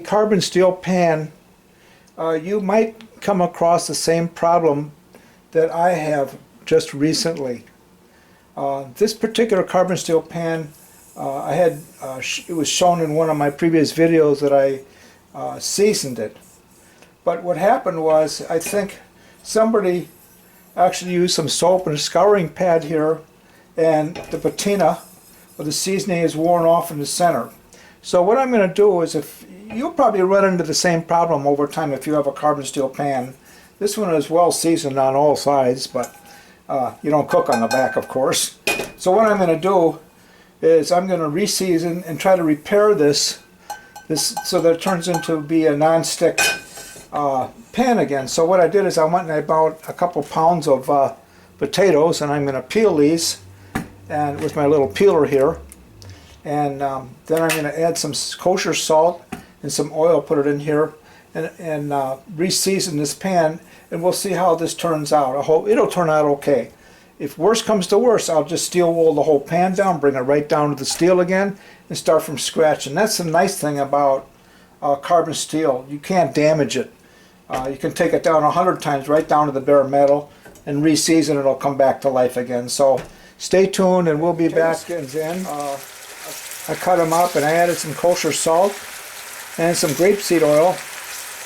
carbon steel pan, you might come across the same problem that I have just recently. This particular carbon steel pan, it was shown in one of my previous videos that I seasoned it. But what happened was, I think somebody actually used some soap and a scouring pad here, and the patina or the seasoning is worn off in the center. So what I'm going to do is, if you'll probably run into the same problem over time if you have a carbon steel pan. This one is well seasoned on all sides, but you don't cook on the back, of course. So what I'm going to do is I'm going to reseason and try to repair this so that it turns into be a non-stick pan again. So what I did is I went and I bought a couple pounds of potatoes, and I'm going to peel these and with my little peeler here, and then I'm going to add some kosher salt and some oil, put it in here, and reseason this pan, and we'll see how this turns out. I hope it'll turn out okay. If worse comes to worse, I'll just steel wool the whole pan down, bring it right down to the steel again, and start from scratch. And that's the nice thing about carbon steel. You can't damage it. You can take it down 100 times, right down to the bare metal, and reseason it. It'll come back to life again. So stay tuned, and we'll be back. Skins in. I cut them up, and I added some kosher salt and some grapeseed oil,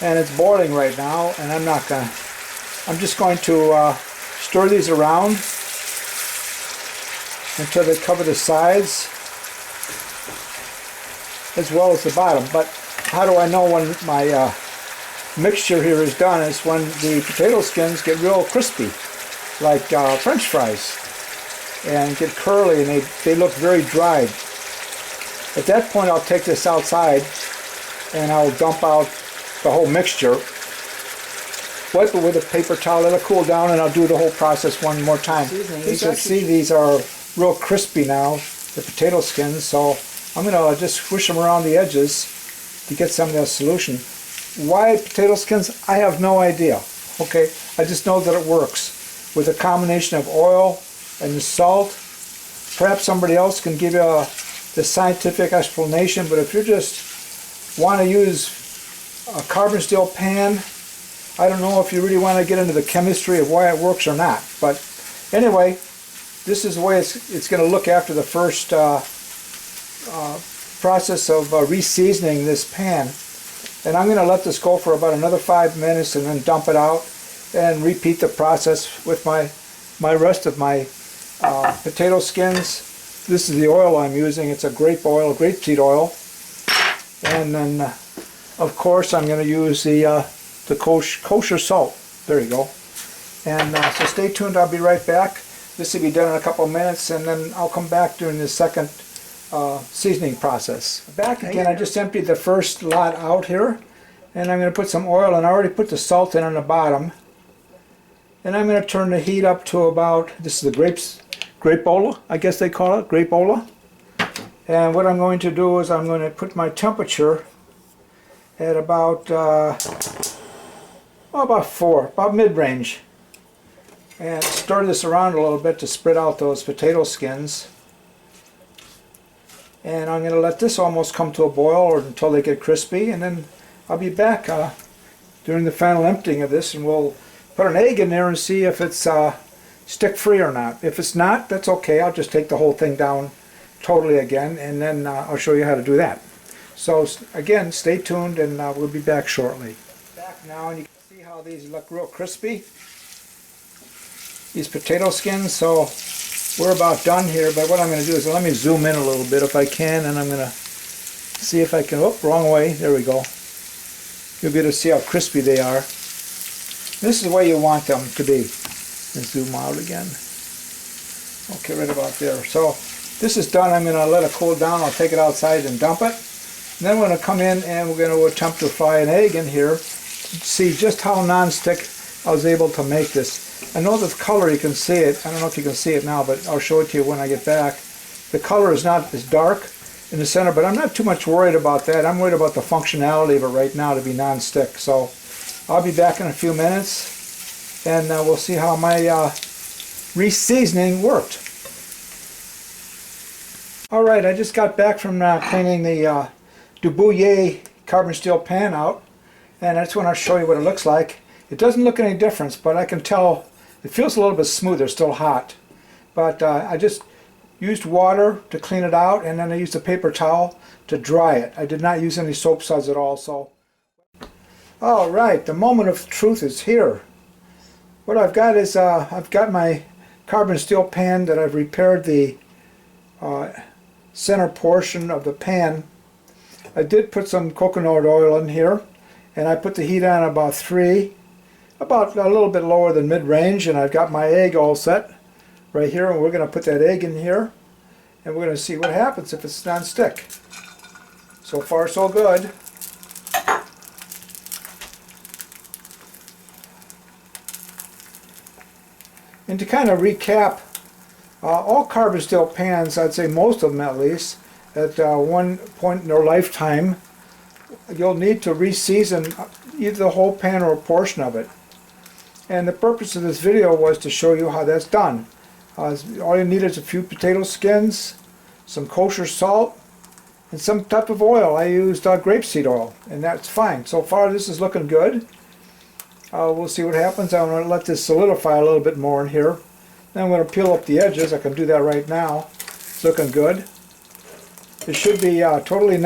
and it's boiling right now. And I'm just going to stir these around until they cover the sides as well as the bottom. But how do I know when my mixture here is done? Is when the potato skins get real crispy, like French fries, and get curly, and they look very dried. At that point, I'll take this outside and I'll dump out the whole mixture, wipe it with a paper towel, let it cool down, and I'll do the whole process one more time. You can see these are real crispy now, the potato skins, so I'm going to just squish them around the edges to get some of that solution. Why potato skins? I have no idea. Okay, I just know that it works with a combination of oil and the salt. Perhaps somebody else can give you the scientific explanation, but if you just want to use a carbon steel pan, I don't know if you really want to get into the chemistry of why it works or not. But anyway, this is the way it's going to look after the first process of reseasoning this pan. And I'm going to let this go for about another 5 minutes and then dump it out and repeat the process with my rest of my potato skins. This is the oil I'm using. It's a grapeseed oil. And then, of course, I'm going to use the kosher salt. There you go. And so stay tuned. I'll be right back. This will be done in a couple of minutes, and then I'll come back during the second seasoning process. Back again, I just emptied the first lot out here, and I'm going to put some oil, and I already put the salt in on the bottom. And I'm going to turn the heat up to about, this is the grapeola, I guess they call it, grapeola. And what I'm going to do is I'm going to put my temperature at about mid-range, and stir this around a little bit to spread out those potato skins. And I'm going to let this almost come to a boil or until they get crispy, and then I'll be back during the final emptying of this, and we'll put an egg in there and see if it's stick free or not. If it's not, that's okay. I'll just take the whole thing down totally again, and then I'll show you how to do that. So again, stay tuned, and we'll be back shortly. Back now, and you can see how these look real crispy, these potato skins. So we're about done here, but what I'm going to do is, let me zoom in a little bit if I can, and I'm going to see if I can, oh, wrong way, there we go. You'll be able to see how crispy they are. This is the way you want them to be. And zoom out again. Okay, right about there. So this is done. I'm going to let it cool down. I'll take it outside and dump it. And then we're going to come in and we're going to attempt to fry an egg in here to see just how non-stick I was able to make this. I know the color, you can see it. I don't know if you can see it now, but I'll show it to you when I get back. The color is not as dark in the center, but I'm not too much worried about that. I'm worried about the functionality of it right now to be non-stick. So I'll be back in a few minutes, and we'll see how my reseasoning worked. Alright, I just got back from cleaning the Dubuyer carbon steel pan out, and I just want to show you what it looks like. It doesn't look any difference, but I can tell it feels a little bit smoother, still hot. But I just used water to clean it out, and then I used a paper towel to dry it. I did not use any soap suds at all. So, all right, the moment of truth is here. What I've got is I've got my carbon steel pan that I've repaired the center portion of the pan. I did put some coconut oil in here, and I put the heat on about 3, about a little bit lower than mid-range, and I've got my egg all set right here, and we're going to put that egg in here, and we're going to see what happens if it's non-stick. So far so good. And to kind of recap, all carbon steel pans, I'd say most of them at least, at one point in their lifetime, you'll need to re-season either the whole pan or a portion of it. And the purpose of this video was to show you how that's done. All you need is a few potato skins, some kosher salt, and some type of oil. I used grapeseed oil, and that's fine. So far this is looking good. We'll see what happens. I'm going to let this solidify a little bit more in here. Then I'm going to peel up the edges. I can do that right now. It's looking good. It should be totally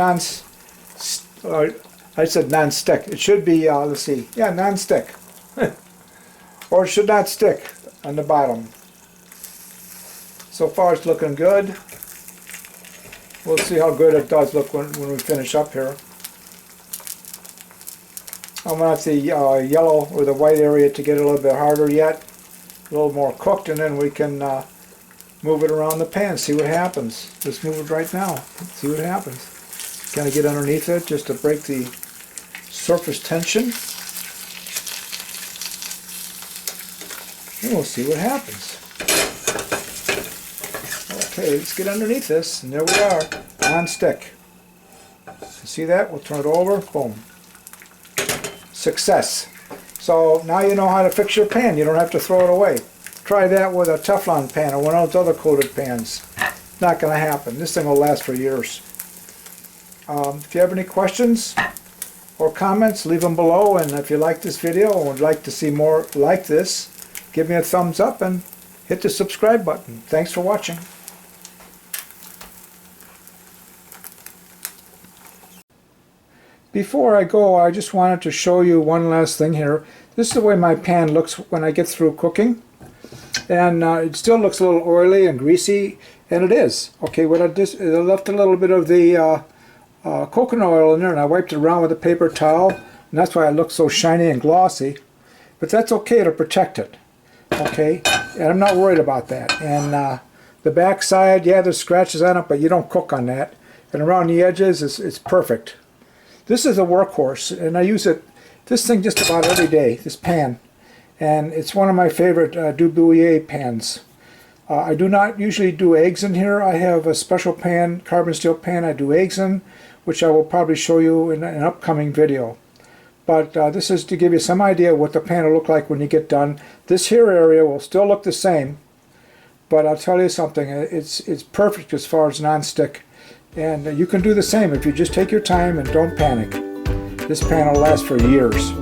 I said non-stick. It should be, let's see, yeah, non-stick. Or it should not stick on the bottom. So far it's looking good. We'll see how good it does look when we finish up here. I want the yellow or the white area to get a little bit harder yet, a little more cooked, and then we can move it around the pan, see what happens. Just move it right now, see what happens. Kind of get underneath it just to break the surface tension. And we'll see what happens. Okay, let's get underneath this, and there we are, non-stick. See that? We'll turn it over, boom. Success. So now you know how to fix your pan. You don't have to throw it away. Try that with a Teflon pan or one of those other coated pans. Not going to happen. This thing will last for years. If you have any questions or comments, leave them below. And if you like this video and would like to see more like this, give me a thumbs up and hit the subscribe button. Thanks for watching. Before I go, I just wanted to show you one last thing here. This is the way my pan looks when I get through cooking. And it still looks a little oily and greasy, and it is. Okay, what I did, I left a little bit of the coconut oil in there, and I wiped it around with a paper towel, and that's why it looks so shiny and glossy. But that's okay to protect it. Okay, and I'm not worried about that. And the back side, yeah, there's scratches on it, but you don't cook on that. And around the edges, it's perfect. This is a workhorse, and I use this thing just about every day, this pan. And it's one of my favorite Dubuyer pans. I do not usually do eggs in here. I have a special pan, carbon steel pan I do eggs in, which I will probably show you in an upcoming video. But this is to give you some idea what the pan will look like when you get done. This here area will still look the same, but I'll tell you something, it's perfect as far as non-stick. And you can do the same if you just take your time and don't panic. This pan will last for years.